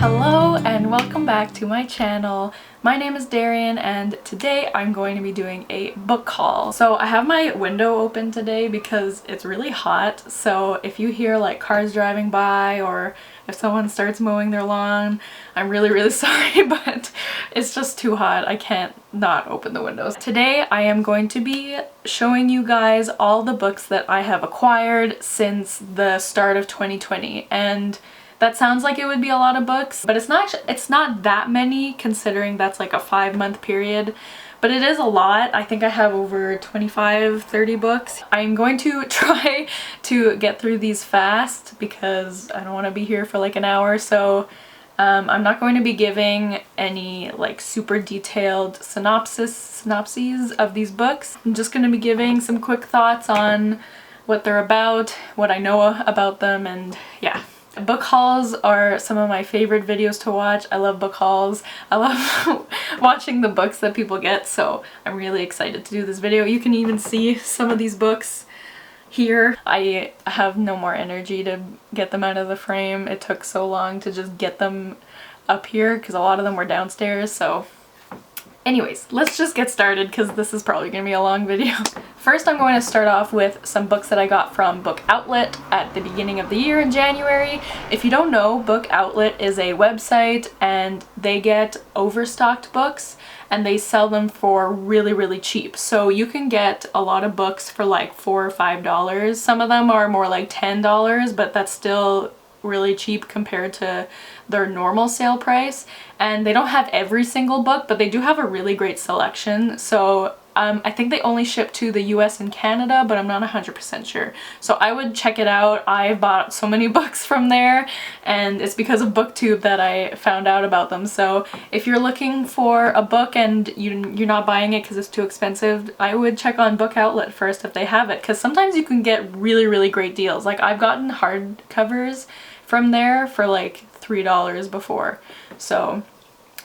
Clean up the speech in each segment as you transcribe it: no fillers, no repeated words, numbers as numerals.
Hello and welcome back to my channel. My name is Darian and today I'm going to be doing a book haul. So I have my window open today because it's really hot, so if you hear like cars driving by or if someone starts mowing their lawn, I'm really sorry, but it's just too hot. I can't not open the windows. Today I am going to be showing you guys all the books that I have acquired since the start of 2020, and that sounds like it would be a lot of books, but it's not that many considering that's like a 5-month period, but it is a lot. I think I have over 25-30 books. I'm going to try to get through these fast because I don't want to be here for like an hour, so I'm not going to be giving any like super detailed synopses of these books. I'm just going to be giving some quick thoughts on what they're about, what I know about them, and yeah. Book hauls are some of my favorite videos to watch. I love book hauls. I love watching the books that people get, so I'm really excited to do this video. You can even see some of these books here. I have no more energy to get them out of the frame. It took so long to just get them up here because a lot of them were downstairs, so anyways, let's just get started because this is probably going to be a long video. First, I'm going to start off with some books that I got from Book Outlet at the beginning of the year in January. If you don't know, Book Outlet is a website and they get overstocked books and they sell them for really cheap. So you can get a lot of books for like $4 or $5. Some of them are more like $10, but that's still really cheap compared to their normal sale price. And they don't have every single book, but they do have a really great selection. So I think they only ship to the US and Canada, but I'm not 100% sure. So I would check it out. I've bought so many books from there, and it's because of BookTube that I found out about them. So if you're looking for a book and you're not buying it because it's too expensive, I would check on Book Outlet first if they have it, because sometimes you can get really great deals. Like I've gotten hardcovers from there for like $3 before. So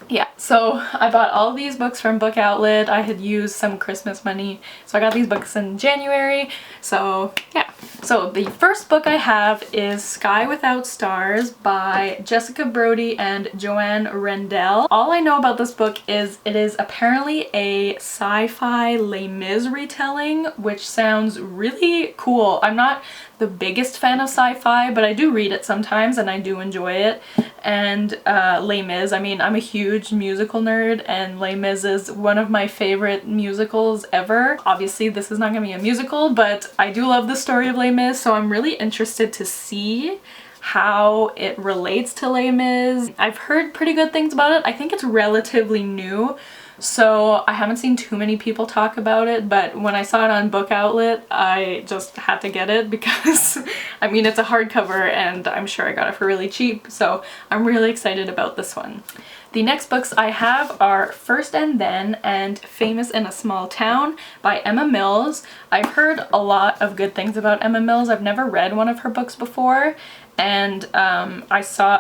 yeah, so I bought all these books from Book Outlet. I had used some Christmas money, so I got these books in January. So yeah. So the first book I have is Sky Without Stars by Jessica Brody and Joanne Rendell. All I know about this book is it is apparently a sci-fi Les Mis retelling, which sounds really cool. I'm not the biggest fan of sci-fi, but I do read it sometimes and I do enjoy it. And Les Mis, I mean, I'm a huge musical nerd and Les Mis is one of my favorite musicals ever. Obviously this is not gonna be a musical, but I do love the story of Les Mis, so I'm really interested to see how it relates to Les Mis. I've heard pretty good things about it. I think it's relatively new, so I haven't seen too many people talk about it, but when I saw it on Book Outlet, I just had to get it because, I mean, it's a hardcover and I'm sure I got it for really cheap, so I'm really excited about this one. The next books I have are First and Then and Famous in a Small Town by Emma Mills. I've heard a lot of good things about Emma Mills. I've never read one of her books before, and I saw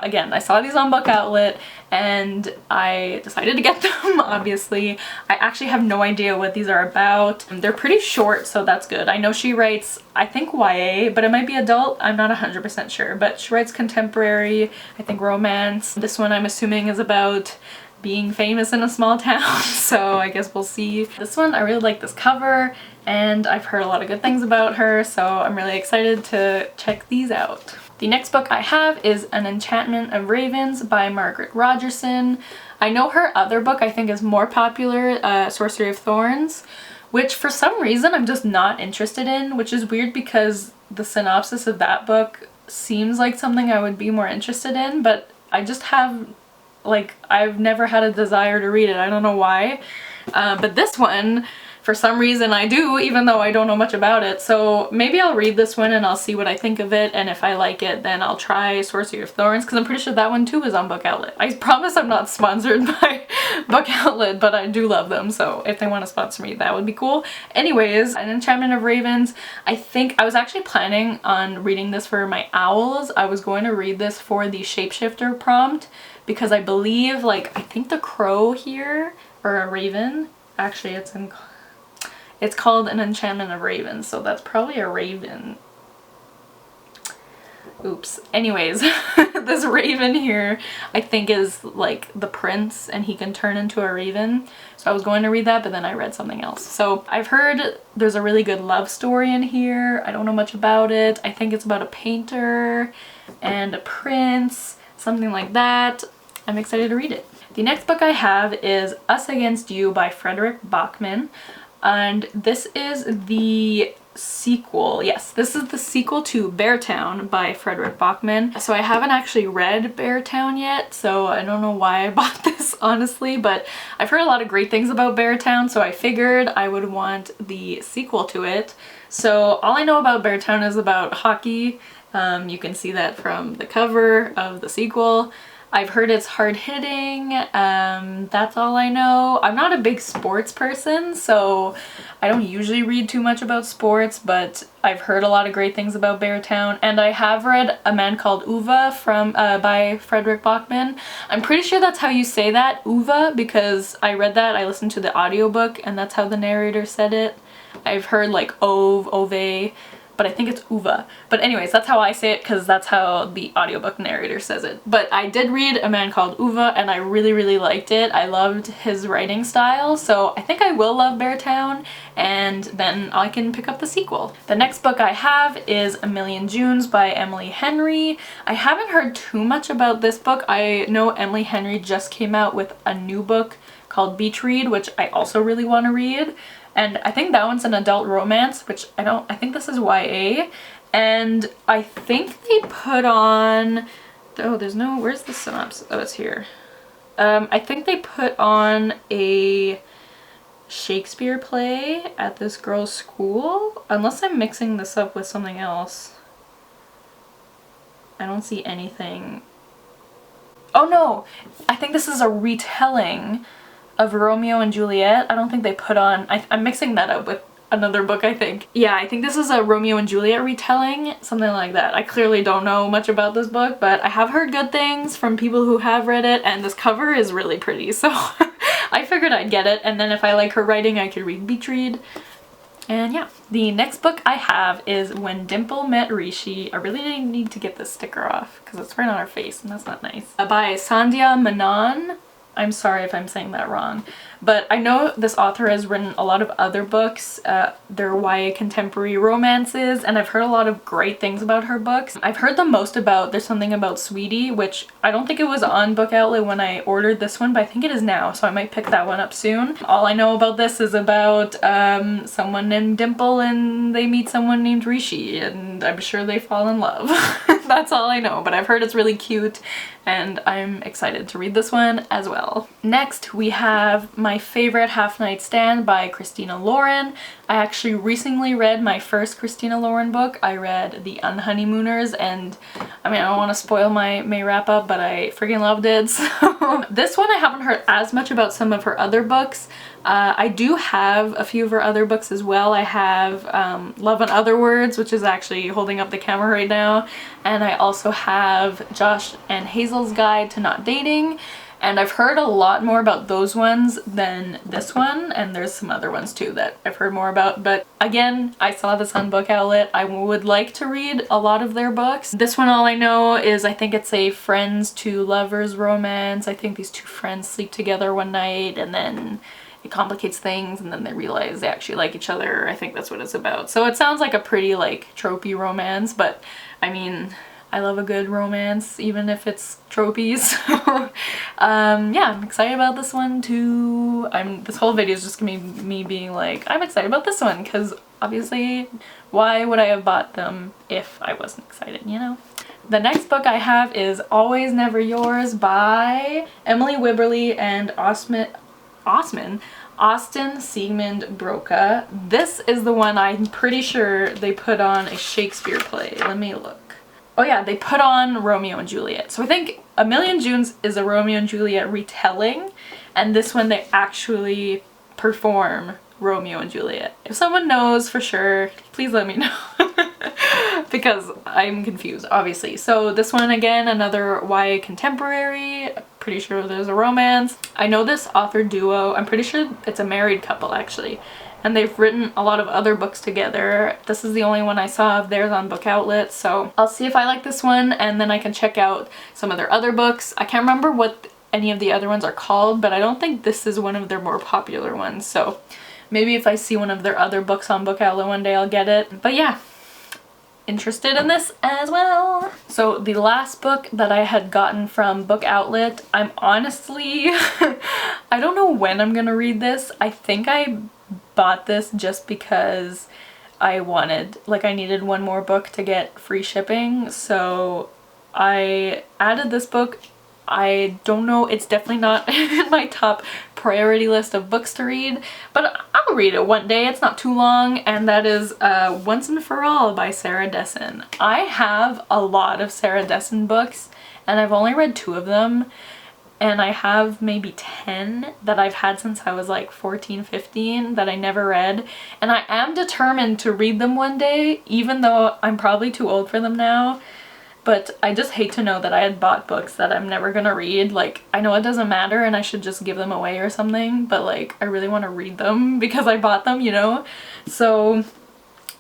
these on Book Outlet and I decided to get them, obviously. I actually have no idea what these are about. They're pretty short, so that's good. I know she writes, I think YA, but it might be adult. I'm not 100% sure, but she writes contemporary, I think romance. This one I'm assuming is about being famous in a small town, so I guess we'll see. This one, I really like this cover, and I've heard a lot of good things about her, so I'm really excited to check these out. The next book I have is An Enchantment of Ravens by Margaret Rogerson. I know her other book I think is more popular, Sorcery of Thorns, which for some reason I'm just not interested in, which is weird because the synopsis of that book seems like something I would be more interested in, but I just have, like, I've never had a desire to read it. I don't know why. But this one, for some reason I do, even though I don't know much about it. So maybe I'll read this one and I'll see what I think of it, and if I like it then I'll try Sorcery of Thorns, because I'm pretty sure that one too is on Book Outlet. I promise I'm not sponsored by Book Outlet, but I do love them, so if they want to sponsor me that would be cool. Anyways, An Enchantment of Ravens, I think I was actually planning on reading this for my owls. I was going to read this for the shapeshifter prompt because I believe, like, I think the crow here, or a raven, actually it's called An Enchantment of Ravens, so that's probably a raven. Oops. Anyways, this raven here I think is like the prince and he can turn into a raven. So I was going to read that, but then I read something else. So I've heard there's a really good love story in here. I don't know much about it. I think it's about a painter and a prince, something like that. I'm excited to read it. The next book I have is Us Against You by Frederick Bachman. And this is the sequel. Yes, this is the sequel to Beartown by Frederick Bachman. So I haven't actually read Beartown yet, so I don't know why I bought this honestly, but I've heard a lot of great things about Beartown, so I figured I would want the sequel to it. So all I know about Beartown is about hockey. You can see that from the cover of the sequel. I've heard it's hard-hitting, that's all I know. I'm not a big sports person, so I don't usually read too much about sports, but I've heard a lot of great things about Beartown, and I have read A Man Called Uva by Frederick Bachman. I'm pretty sure that's how you say that, Uva, because I read that, I listened to the audiobook, and that's how the narrator said it. I've heard like ove, but I think it's Uva. But anyways, that's how I say it because that's how the audiobook narrator says it. But I did read A Man Called Uva and I really, really liked it. I loved his writing style, so I think I will love Beartown, and then I can pick up the sequel. The next book I have is A Million Junes by Emily Henry. I haven't heard too much about this book. I know Emily Henry just came out with a new book called Beach Read, which I also really want to read. And I think that one's an adult romance, which I think this is YA. And I think they put on, oh, there's no, where's the synopsis? Oh, it's here. I think they put on a Shakespeare play at this girl's school, unless I'm mixing this up with something else. I don't see anything. Oh no, I think this is a retelling of Romeo and Juliet. I don't think they put on, I'm mixing that up with another book, I think. Yeah, I think this is a Romeo and Juliet retelling, something like that. I clearly don't know much about this book, but I have heard good things from people who have read it, and this cover is really pretty, so I figured I'd get it, and then if I like her writing, I could read Beach Read. And yeah, the next book I have is When Dimple Met Rishi. I really need to get this sticker off because it's right on her face and that's not nice. By Sandhya Menon. I'm sorry if I'm saying that wrong, but I know this author has written a lot of other books. They're YA contemporary romances, and I've heard a lot of great things about her books. I've heard the most about There's Something About Sweetie, which I don't think it was on Book Outlet when I ordered this one, but I think it is now, so I might pick that one up soon. All I know about this is about someone named Dimple and they meet someone named Rishi, and I'm sure they fall in love. That's all I know, but I've heard it's really cute, and I'm excited to read this one as well. Next, we have My Favorite Half Night Stand by Christina Lauren. I actually recently read my first Christina Lauren book. I read The Unhoneymooners, and I mean, I don't want to spoil my May wrap up, but I freaking loved it. So this one I haven't heard as much about some of her other books. I do have a few of her other books as well. I have Love and Other Words, which is actually holding up the camera right now, and I also have Josh and Hazel's Guide to Not Dating, and I've heard a lot more about those ones than this one, and there's some other ones too that I've heard more about, but again, I saw this on Book Outlet. I would like to read a lot of their books. This one, all I know is I think it's a friends to lovers romance. I think these two friends sleep together one night and then it complicates things and then they realize they actually like each other. I think that's what it's about. So it sounds like a pretty like tropey romance, but I mean, I love a good romance even if it's tropey. So yeah, I'm excited about this one too. This whole video is just gonna be me being like, I'm excited about this one, because obviously why would I have bought them if I wasn't excited, you know? The next book I have is Always Never Yours by Emily Wibberley and Austin Siegmund Broca. This is the one I'm pretty sure they put on a Shakespeare play. Let me look. Oh yeah, they put on Romeo and Juliet. So I think A Million Junes is a Romeo and Juliet retelling, and this one they actually perform Romeo and Juliet. If someone knows for sure, please let me know. Because I'm confused, obviously. So this one, again, another YA contemporary. Pretty sure there's a romance. I know this author duo. I'm pretty sure it's a married couple, actually. and they've written a lot of other books together. This is the only one I saw of theirs on Book Outlet, so I'll see if I like this one, and then I can check out some of their other books. I can't remember what any of the other ones are called, but I don't think this is one of their more popular ones, so maybe if I see one of their other books on Book Outlet one day I'll get it. But yeah, interested in this as well. So the last book that I had gotten from Book Outlet, I'm honestly I don't know when I'm gonna read this. I think I bought this just because I needed one more book to get free shipping, so I added this book. I don't know, it's definitely not in my top priority list of books to read, but I'll read it one day. It's not too long, and that is Once and For All by Sarah Dessen. I have a lot of Sarah Dessen books, and I've only read 2 of them, and I have maybe 10 that I've had since I was like 14, 15 that I never read, and I am determined to read them one day, even though I'm probably too old for them now. But I just hate to know that I had bought books that I'm never gonna read. Like, I know it doesn't matter and I should just give them away or something, but like, I really want to read them because I bought them, you know? So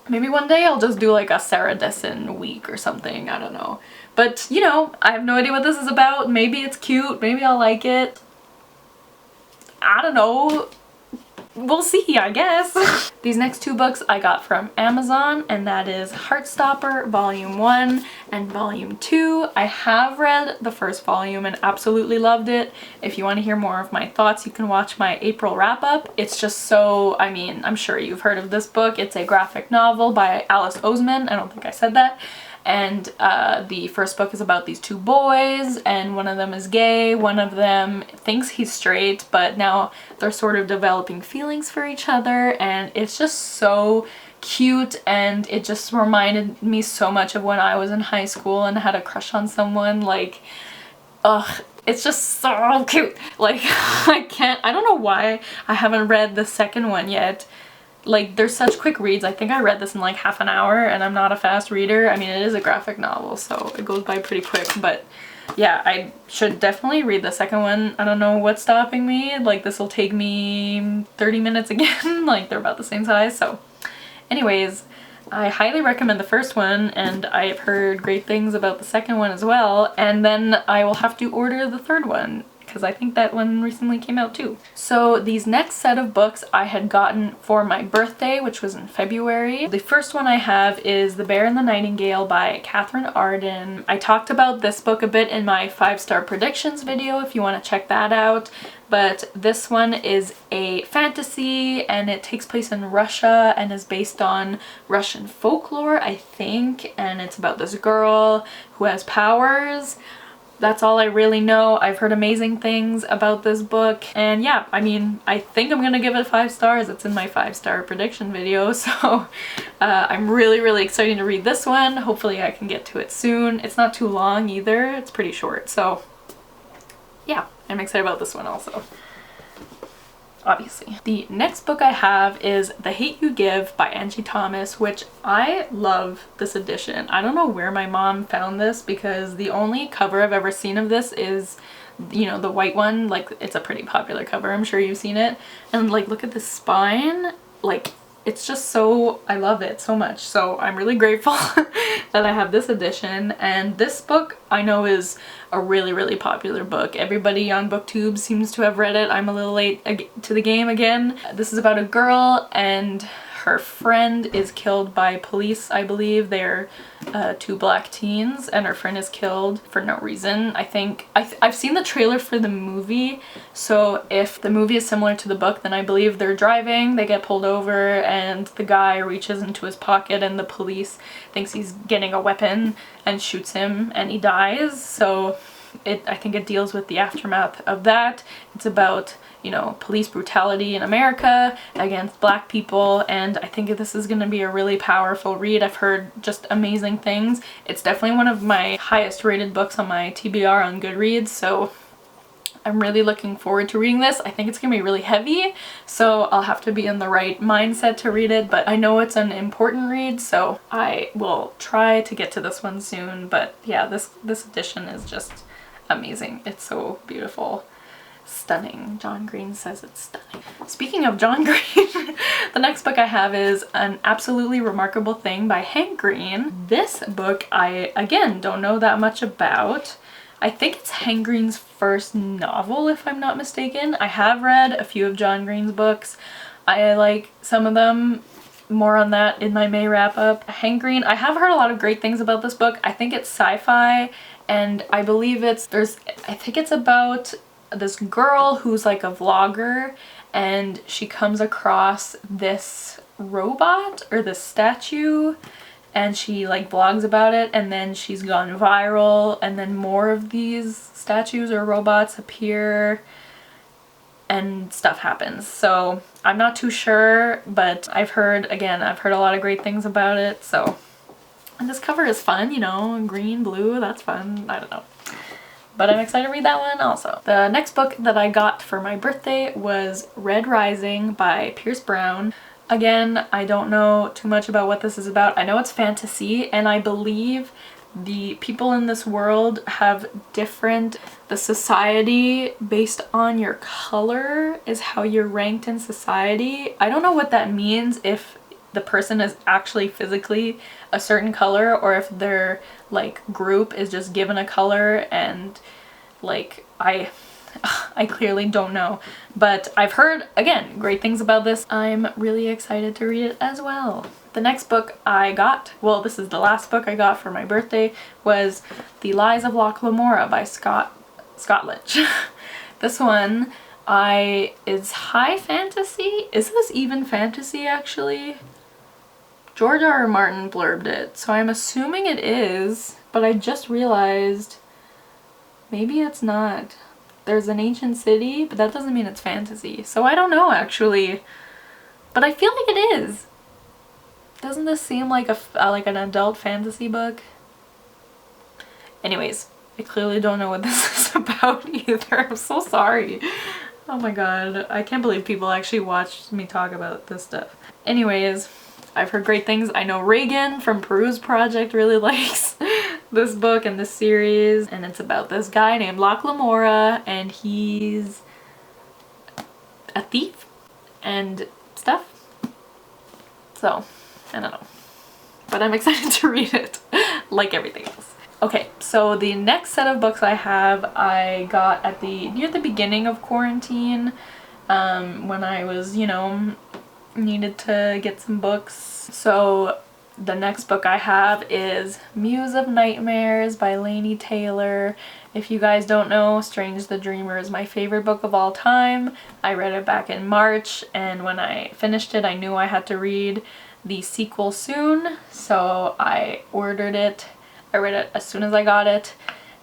maybe one day I'll just do like a Sarah Dessen week or something, I don't know. But, you know, I have no idea what this is about. Maybe it's cute, maybe I'll like it. I don't know. We'll see, I guess. These next 2 books I got from Amazon, and that is Heartstopper Volume 1 and Volume 2. I have read the first volume and absolutely loved it. If you want to hear more of my thoughts, you can watch my April wrap-up. It's just so, I mean, I'm sure you've heard of this book. It's a graphic novel by Alice Oseman. I don't think I said that. And the first book is about these 2 boys, and one of them is gay, one of them thinks he's straight, but now they're sort of developing feelings for each other, and it's just so cute, and it just reminded me so much of when I was in high school and had a crush on someone. Like, ugh, it's just so cute. Like, I don't know why I haven't read the second one yet. Like, they're such quick reads. I think I read this in like half an hour, and I'm not a fast reader. I mean, it is a graphic novel, so it goes by pretty quick, but yeah, I should definitely read the second one. I don't know what's stopping me. Like, this will take me 30 minutes again. Like, they're about the same size, so anyways, I highly recommend the first one, and I've heard great things about the second one as well, and then I will have to order the third one, because I think that one recently came out too. So these next set of books I had gotten for my birthday, which was in February. The first one I have is The Bear and the Nightingale by Catherine Arden. I talked about this book a bit in my 5-star predictions video if you want to check that out. But this one is a fantasy, and it takes place in Russia and is based on Russian folklore, I think, and it's about this girl who has powers. That's all I really know. I've heard amazing things about this book, and yeah, I mean, I think I'm gonna give it 5 stars. It's in my 5-star prediction video, so I'm really excited to read this one. Hopefully I can get to it soon. It's not too long either. It's pretty short, so yeah, I'm excited about this one also, obviously. The next book I have is The Hate U Give by Angie Thomas, which I love this edition. I don't know where my mom found this, because the only cover I've ever seen of this is, you know, the white one. Like, it's a pretty popular cover, I'm sure you've seen it. And like, look at the spine. Like, it's just so, I love it so much. So I'm really grateful that I have this edition. And this book I know is a really popular book. Everybody on booktubes seems to have read it. I'm a little late to the game again. This is about a girl, and her friend is killed by police, I believe. They're 2 black teens, and her friend is killed for no reason. I think I've seen the trailer for the movie, so if the movie is similar to the book, then I believe they're driving, they get pulled over, and the guy reaches into his pocket and the police thinks he's getting a weapon and shoots him, and he dies. So I think it deals with the aftermath of that. It's about, you know, police brutality in America against black people, and I think this is going to be a really powerful read. I've heard just amazing things. It's definitely one of my highest rated books on my TBR on Goodreads, so I'm really looking forward to reading this. I think it's going to be really heavy, so I'll have to be in the right mindset to read it, but I know it's an important read, so I will try to get to this one soon. But yeah, this edition is just amazing. It's so beautiful. stunning. John Green says it's stunning. Speaking of John Green, the next book I have is An Absolutely Remarkable Thing by Hank Green. This book I, again, don't know that much about. I think it's Hank Green's first novel, if I'm not mistaken. I have read a few of John Green's books. I like some of them. More on that in my May wrap up. Hank Green, I have heard a lot of great things about this book. I think it's sci-fi, and I believe I think it's about this girl who's like a vlogger, and she comes across this robot or this statue, and she like vlogs about it, and then she's gone viral, and then more of these statues or robots appear and stuff happens. So I'm not too sure, but I've heard a lot of great things about it. So, and this cover is fun, you know, green, blue, that's fun. I don't know. But I'm excited to read that one also. The next book that I got for my birthday was Red Rising by Pierce Brown. Again, I don't know too much about what this is about. I know it's fantasy, and I believe the people in this world have the society based on your color is how you're ranked in society. I don't know what that means, if the person is actually physically a certain color, or if their like group is just given a color, and like I clearly don't know, but I've heard, again, great things about this. I'm really excited to read it as well. The next book I got, well, this is the last book I got for my birthday, was The Lies of Locke Lamora by Scott Lynch. This one is high fantasy. Is this even fantasy, actually? George R. R. Martin blurbed it, so I'm assuming it is, but I just realized maybe it's not. There's an ancient city, but that doesn't mean it's fantasy. So I don't know, actually. But I feel like it is. Doesn't this seem like like an adult fantasy book? Anyways, I clearly don't know what this is about either. I'm so sorry. Oh my god. I can't believe people actually watched me talk about this stuff. Anyways, I've heard great things. I know Reagan from Peruse Project really likes this book and this series, and it's about this guy named Locke Lamora, and he's a thief and stuff. So, I don't know. But I'm excited to read it, like everything else. Okay, so the next set of books I got at near the beginning of quarantine, when I was, you know, needed to get some books. So the next book I have is Muse of Nightmares by Laini Taylor. If you guys don't know, Strange the Dreamer is my favorite book of all time. I read it back in March, and when I finished it, I knew I had to read the sequel soon, so I ordered it. I read it as soon as I got it,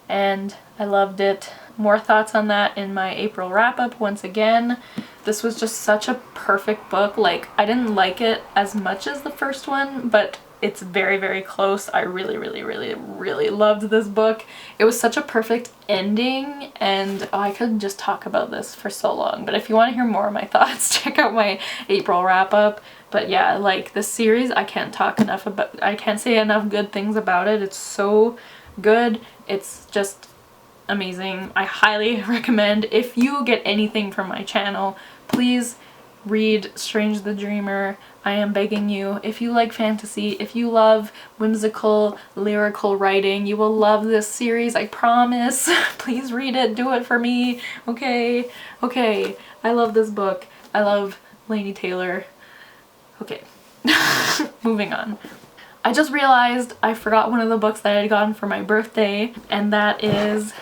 and I loved it. More thoughts on that in my April wrap-up once again. This was just such a perfect book. Like, I didn't like it as much as the first one, but it's very, very close. I really, really, really, really loved this book. It was such a perfect ending, and I could just talk about this for so long. But if you want to hear more of my thoughts, check out my April wrap-up. But yeah, like, this series, I can't say enough good things about it. It's so good. It's just amazing. I highly recommend, if you get anything from my channel, please read Strange the Dreamer. I am begging you. If you like fantasy, if you love whimsical, lyrical writing, you will love this series, I promise. Please read it. Do it for me. Okay? Okay. I love this book. I love Laini Taylor. Okay. Moving on. I just realized I forgot one of the books that I had gotten for my birthday, and that is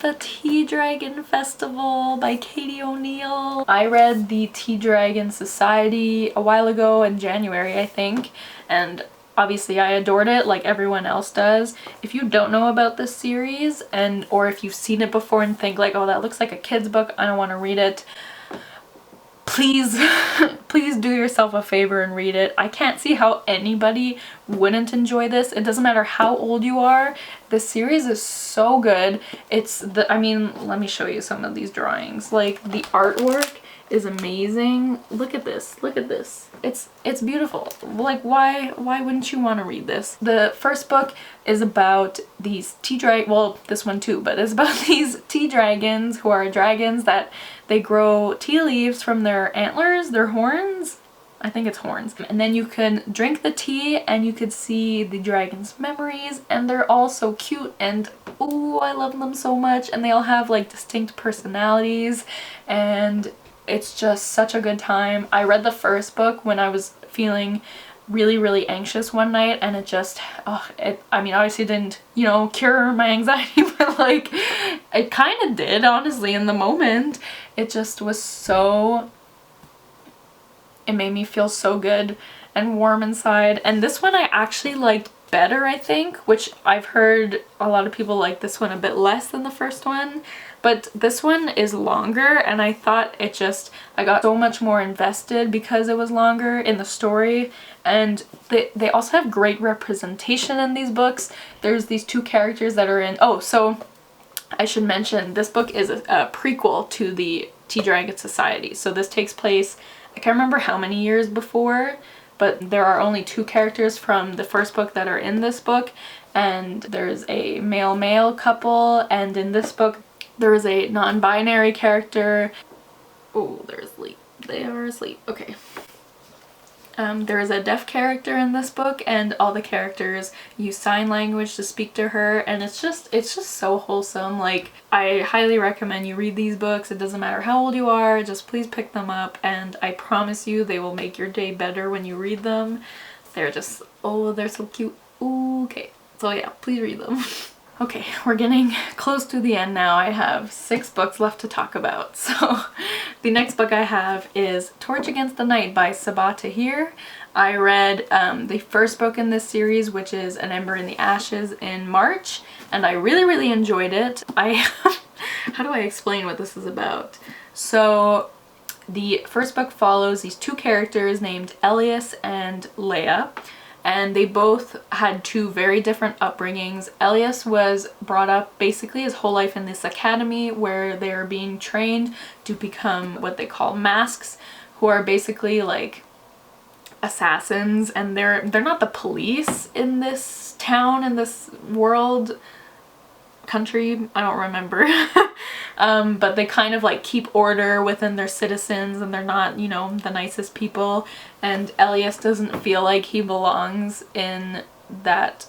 The Tea Dragon Festival by Katie O'Neill. I read the Tea Dragon Society a while ago in January, I think, and obviously I adored it like everyone else does. If you don't know about this series, or if you've seen it before and think like, oh, that looks like a kid's book, I don't want to read it, please, please do yourself a favor and read it. I can't see how anybody wouldn't enjoy this. It doesn't matter how old you are. This series is so good. I mean, let me show you some of these drawings. Like, the artwork is amazing. Look at this. Look at this. It's beautiful. Like, why wouldn't you want to read this? The first book is about these well, this one too, but it's about these tea dragons who are dragons that they grow tea leaves from their antlers, their horns. I think it's horns. And then you can drink the tea and you could see the dragon's memories, and they're all so cute, and ooh, I love them so much. And they all have like distinct personalities, and it's just such a good time. I read the first book when I was feeling really anxious one night, and it just, I mean, obviously didn't, you know, cure my anxiety, but like it kind of did, honestly, in the moment. It just was so, it made me feel so good and warm inside. And this one I actually liked better, I think, which I've heard a lot of people like this one a bit less than the first one. But this one is longer, and I thought it just, I got so much more invested because it was longer in the story. And they also have great representation in these books. There's these two characters that are in, oh, so I should mention this book is a prequel to the Tea Dragon Society. So this takes place, I can't remember how many years before, but there are only two characters from the first book that are in this book, and there's a male-male couple, and in this book there is a non-binary character. Oh, they're asleep. They are asleep. Okay. There is a deaf character in this book, and all the characters use sign language to speak to her, and it's just so wholesome. Like, I highly recommend you read these books. It doesn't matter how old you are, just please pick them up, and I promise you they will make your day better when you read them. They're just, oh, they're so cute. Ooh, okay, so yeah, please read them. Okay, we're getting close to the end now. I have 6 books left to talk about. So the next book I have is Torch Against the Night by Sabaa Tahir. I read the first book in this series, which is An Ember in the Ashes, in March, and I really enjoyed it. How do I explain what this is about? So the first book follows these two characters named Elias and Leia, and they both had two very different upbringings. Elias was brought up basically his whole life in this academy where they're being trained to become what they call masks, who are basically like assassins, and they're not the police in this town, in this world, country, I don't remember. But they kind of like keep order within their citizens, and they're not, you know, the nicest people. And Elias doesn't feel like he belongs in that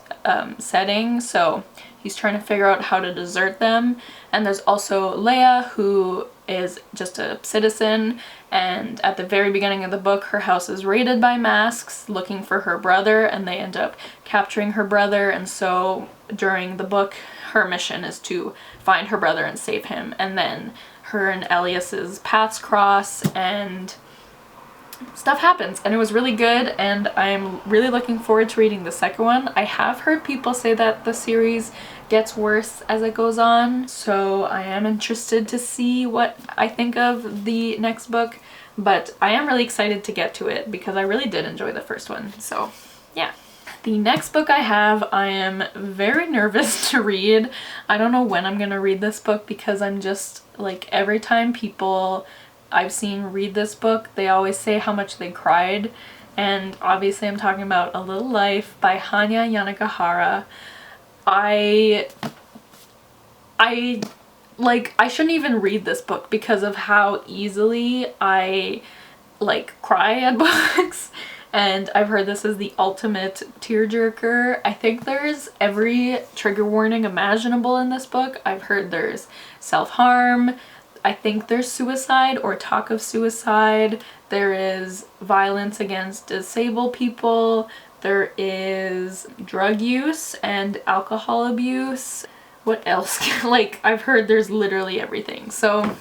setting, so he's trying to figure out how to desert them. And there's also Leia, who is just a citizen, and at the very beginning of the book her house is raided by masks looking for her brother, and they end up capturing her brother. And so during the book her mission is to find her brother and save him, and then her and Elias's paths cross and stuff happens, and it was really good, and I'm really looking forward to reading the second one. I have heard people say that the series gets worse as it goes on, so I am interested to see what I think of the next book, but I am really excited to get to it because I really did enjoy the first one. So yeah. The next book I have, I am very nervous to read. I don't know when I'm gonna read this book because I'm just like, every time people I've seen read this book, they always say how much they cried. And obviously I'm talking about A Little Life by Hanya Yanagihara. I shouldn't even read this book because of how easily I like cry at books. And I've heard this is the ultimate tearjerker. I think there's every trigger warning imaginable in this book. I've heard there's self-harm, I think there's suicide or talk of suicide, there is violence against disabled people, there is drug use and alcohol abuse. What else? Like, I've heard there's literally everything. So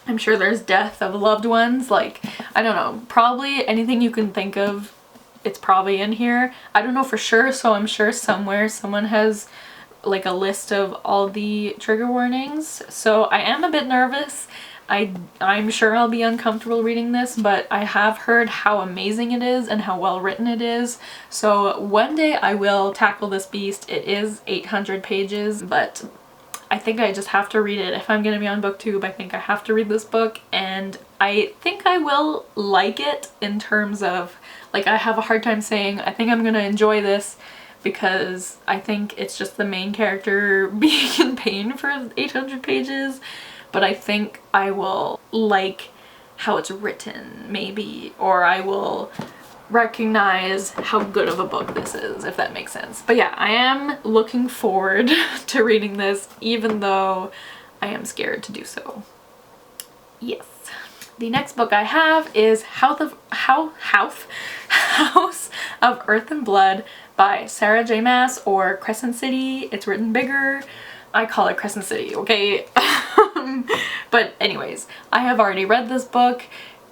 I'm sure there's death of loved ones, like, I don't know, probably anything you can think of, it's probably in here. I don't know for sure, so I'm sure somewhere someone has like a list of all the trigger warnings. So I am a bit nervous. I'm sure I'll be uncomfortable reading this, but I have heard how amazing it is and how well written it is. So one day I will tackle this beast. It is 800 pages, but I think I just have to read it. If I'm gonna be on booktube, I think I have to read this book, and I think I will like it in terms of, like, I have a hard time saying I think I'm gonna enjoy this because I think it's just the main character being in pain for 800 pages, but I think I will like how it's written maybe, or I will recognize how good of a book this is, if that makes sense. But yeah, I am looking forward to reading this, even though I am scared to do so. Yes. The next book I have is House of Earth and Blood by Sarah J. Maas, or Crescent City. It's written bigger. I call it Crescent City, okay? But anyways, I have already read this book.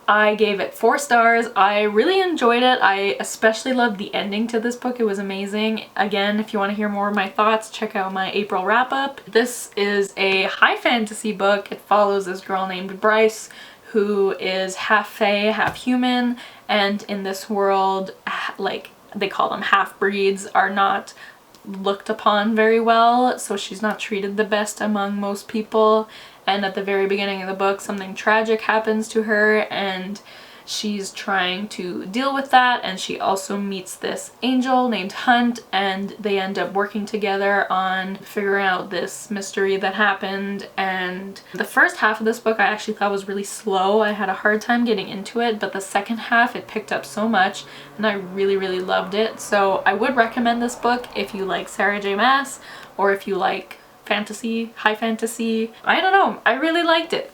I gave it 4 stars. I really enjoyed it. I especially loved the ending to this book. It was amazing. Again, if you want to hear more of my thoughts, check out my April wrap-up. This is a high fantasy book. It follows this girl named Bryce, who is half fae, half human, and in this world, like, they call them half-breeds, are not looked upon very well, so she's not treated the best among most people. And at the very beginning of the book, something tragic happens to her, and she's trying to deal with that, and she also meets this angel named Hunt, and they end up working together on figuring out this mystery that happened. And the first half of this book I actually thought was really slow. I had a hard time getting into it, but the second half it picked up so much, and I really loved it. So I would recommend this book if you like Sarah J. Maas, or if you like fantasy, high fantasy. I don't know, I really liked it.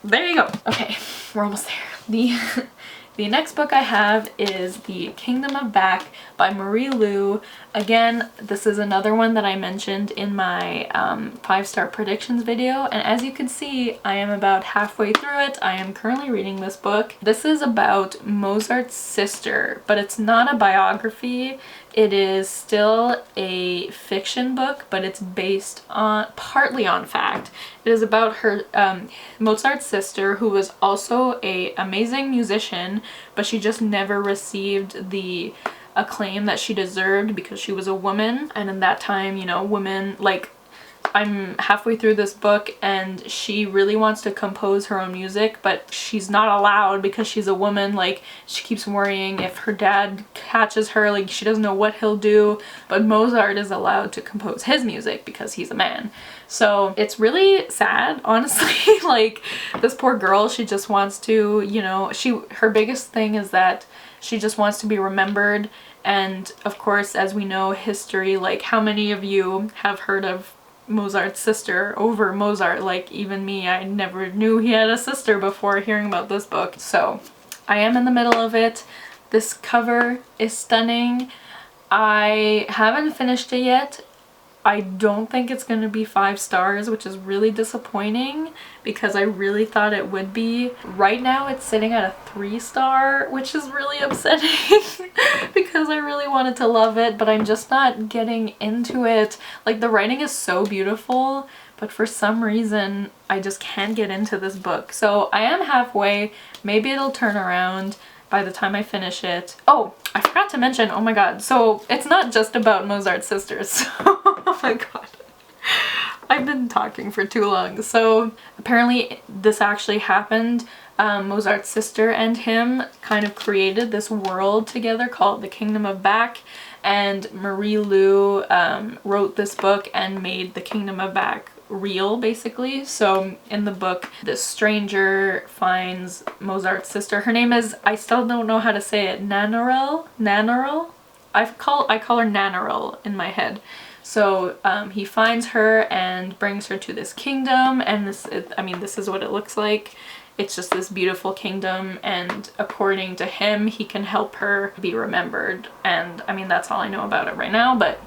There you go. Okay, we're almost there. The next book I have is The Kingdom of Back by Marie Lu. Again, this is another one that I mentioned in my 5-star predictions video, and as you can see, I am about halfway through it. I am currently reading this book. This is about Mozart's sister, but it's not a biography. It is still a fiction book, but it's based on partly on fact. It is about her Mozart's sister, who was also an amazing musician, but she just never received the acclaim that she deserved because she was a woman. And in that time, you know, women, like, I'm halfway through this book and she really wants to compose her own music, but she's not allowed because she's a woman. Like, she keeps worrying if her dad catches her, like, she doesn't know what he'll do, but Mozart is allowed to compose his music because he's a man. So it's really sad, honestly. Like, this poor girl, she just wants to, you know, her biggest thing is that she just wants to be remembered. And of course, as we know, history, like, how many of you have heard of Mozart's sister over Mozart? Like, even me, I never knew he had a sister before hearing about this book. So I am in the middle of it. This cover is stunning. I haven't finished it yet. I don't think it's going to be 5 stars, which is really disappointing because I really thought it would be. Right now it's sitting at a 3-star, which is really upsetting because I really wanted to love it, but I'm just not getting into it. Like, the writing is so beautiful, but for some reason I just can't get into this book. So I am halfway. Maybe it'll turn around by the time I finish it. Oh, I forgot to mention, oh my god, so it's not just about Mozart's sisters. Oh my god. I've been talking for too long. So apparently this actually happened. Mozart's sister and him kind of created this world together called the Kingdom of Back, and Marie Lu wrote this book and made the Kingdom of Back real, basically. So in the book, this stranger finds Mozart's sister. Her name is, I still don't know how to say it, Nannerl? I call her Nannerl in my head. So he finds her and brings her to this kingdom, and this is what it looks like. It's just this beautiful kingdom, and according to him, he can help her be remembered. And I mean, that's all I know about it right now. But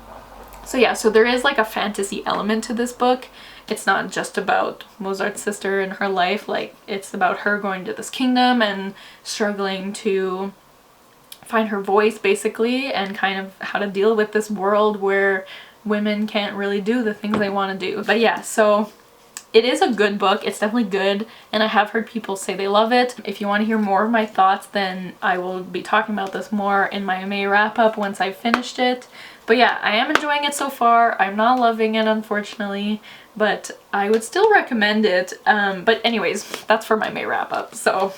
so yeah, so there is like a fantasy element to this book. It's not just about Mozart's sister and her life. Like, it's about her going to this kingdom and struggling to find her voice, basically, and kind of how to deal with this world where women can't really do the things they want to do. But yeah, so it is a good book. It's definitely good, and I have heard people say they love it. If you want to hear more of my thoughts, then I will be talking about this more in my May wrap-up once I've finished it. But yeah, I am enjoying it so far. I'm not loving it, unfortunately, but I would still recommend it. But anyways, that's for my May wrap up. So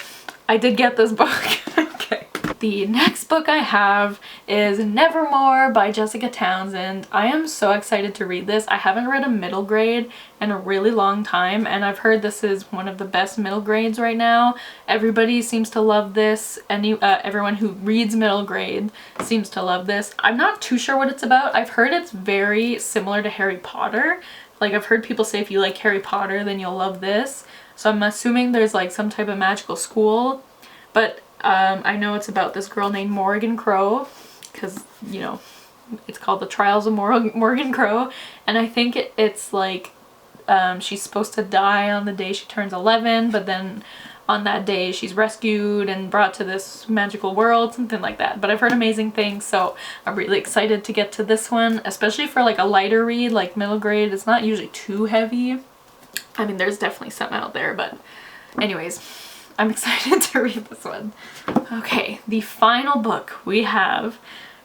I did get this book. Okay. The next book I have is Nevermore by Jessica Townsend. I am so excited to read this. I haven't read a middle grade in a really long time, and I've heard this is one of the best middle grades right now. Everybody seems to love this. Everyone who reads middle grade seems to love this. I'm not too sure what it's about. I've heard it's very similar to Harry Potter. Like, I've heard people say if you like Harry Potter, then you'll love this. So I'm assuming there's like some type of magical school, but I know it's about this girl named Morgan Crow, because, you know, it's called The Trials of Morgan Crow, and I think it's like she's supposed to die on the day she turns 11, but then on that day she's rescued and brought to this magical world, something like that. But I've heard amazing things, so I'm really excited to get to this one, especially for like a lighter read, like middle grade. It's not usually too heavy. I mean, there's definitely some out there, but anyways, I'm excited to read this one. Okay, the final book we have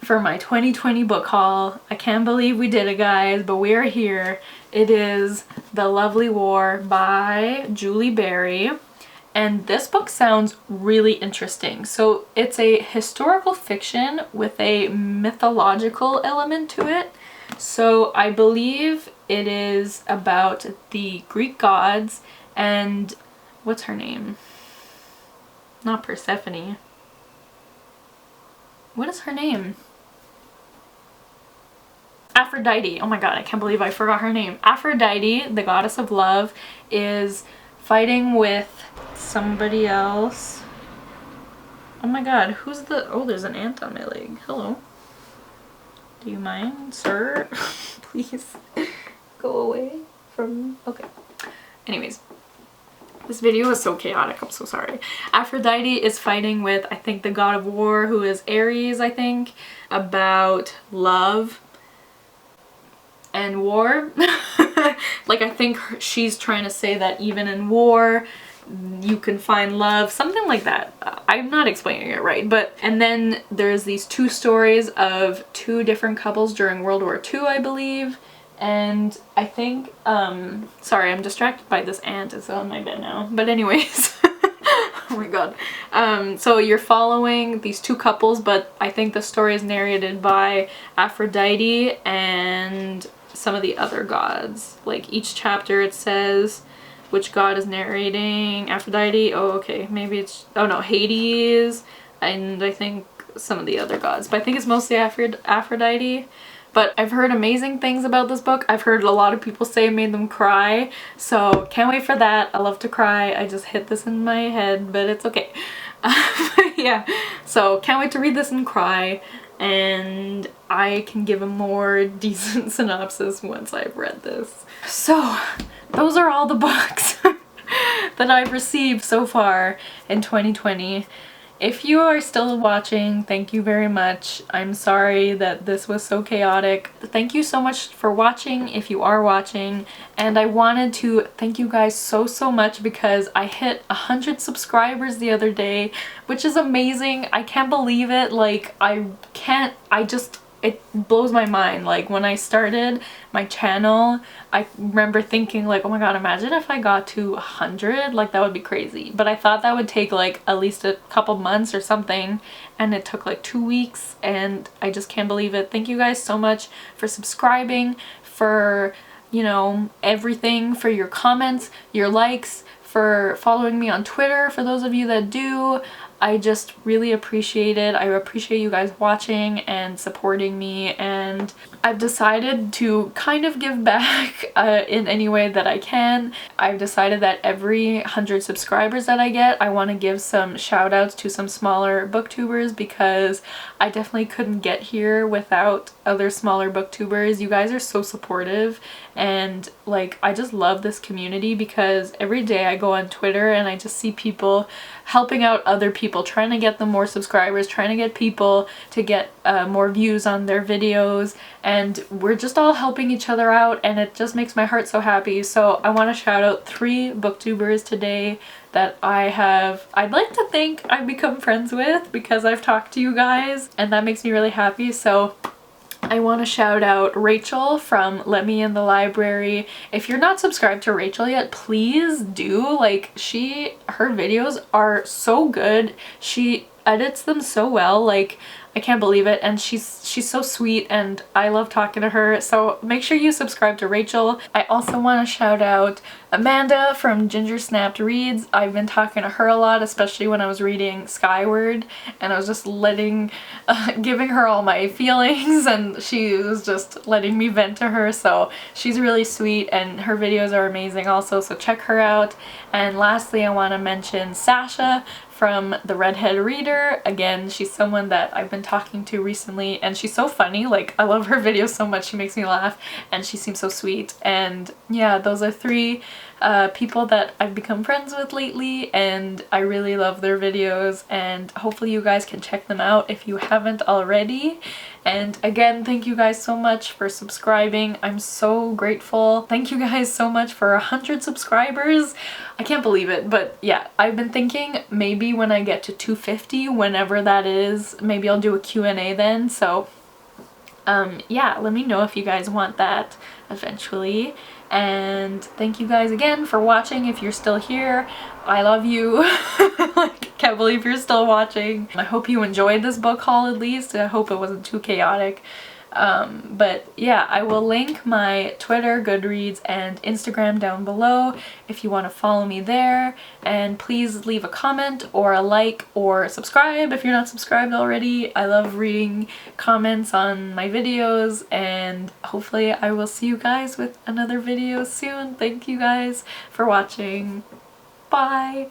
for my 2020 book haul. I can't believe we did it, guys, but we are here. It is The Lovely War by Julie Berry. And this book sounds really interesting. So it's a historical fiction with a mythological element to it. So I believe it is about the Greek gods and what's her name? Not Persephone. What is her name? Aphrodite. Oh my god, I can't believe I forgot her name. Aphrodite, the goddess of love, is fighting with somebody else. Oh my god, who's the... Oh, there's an ant on my leg. Hello. Do you mind, sir? Please go away from... Okay. Anyways. This video is so chaotic, I'm so sorry. Aphrodite is fighting with, I think, the god of war, who is Ares, I think, about love and war. Like, I think she's trying to say that even in war, you can find love, something like that. I'm not explaining it right, but... And then there's these two stories of two different couples during World War II, I believe. And I think, sorry, I'm distracted by this ant. It's on my bed now. But anyways, oh my god. So you're following these two couples, but I think the story is narrated by Aphrodite and some of the other gods. Like, each chapter it says which god is narrating. Aphrodite, oh okay, maybe it's, oh no, Hades, and I think some of the other gods. But I think it's mostly Aphrodite. But I've heard amazing things about this book. I've heard a lot of people say it made them cry, so can't wait for that. I love to cry. I just hit this in my head, but it's okay. Yeah, so can't wait to read this and cry, and I can give a more decent synopsis once I've read this. So, those are all the books that I've received so far in 2020. If you are still watching, thank you very much. I'm sorry that this was so chaotic. Thank you so much for watching if you are watching. And I wanted to thank you guys so much because I hit 100 subscribers the other day, which is amazing. I can't believe it. Like, it blows my mind. Like, when I started my channel, I remember thinking like, oh my god, imagine if I got to 100, like that would be crazy. But I thought that would take like at least a couple months or something, and it took like 2 weeks, and I just can't believe it. Thank you guys so much for subscribing, for, you know, everything, for your comments, your likes, for following me on Twitter, for those of you that do. I just really appreciate it. I appreciate you guys watching and supporting me, and I've decided to kind of give back in any way that I can. I've decided that every 100 subscribers that I get, I want to give some shout outs to some smaller booktubers, because I definitely couldn't get here without other smaller booktubers. You guys are so supportive, and like, I just love this community, because every day I go on Twitter and I just see people helping out other people, trying to get them more subscribers, trying to get people to get more views on their videos, and we're just all helping each other out, and it just makes my heart so happy. So I want to shout out 3 booktubers today that I'd like to think I've become friends with, because I've talked to you guys, and that makes me really happy. So I want to shout out Rachel from Let Me in the Library. If you're not subscribed to Rachel yet, please do. Like, her videos are so good. She edits them so well, like, I can't believe it, and she's so sweet and I love talking to her, so make sure you subscribe to Rachel. I also want to shout out Amanda from Ginger Snapped Reads. I've been talking to her a lot, especially when I was reading Skyward, and I was just giving her all my feelings, and she was just letting me vent to her, so she's really sweet and her videos are amazing also, so check her out. And lastly, I want to mention Sasha from The Redhead Reader. Again, she's someone that I've been talking to recently and she's so funny. Like, I love her videos so much. She makes me laugh and she seems so sweet. And yeah, those are three people that I've become friends with lately and I really love their videos, and hopefully you guys can check them out if you haven't already. And again, thank you guys so much for subscribing. I'm so grateful. Thank you guys so much for 100 subscribers. I can't believe it, but yeah, I've been thinking maybe when I get to 250, whenever that is, maybe I'll do a Q&A then. So yeah, let me know if you guys want that eventually. And thank you guys again for watching. If you're still here, I love you. Like, can't believe you're still watching. I hope you enjoyed this book haul at least. I hope it wasn't too chaotic. But yeah, I will link my Twitter, Goodreads, and Instagram down below if you want to follow me there. And please leave a comment or a like or subscribe if you're not subscribed already. I love reading comments on my videos, and hopefully I will see you guys with another video soon. Thank you guys for watching. Bye!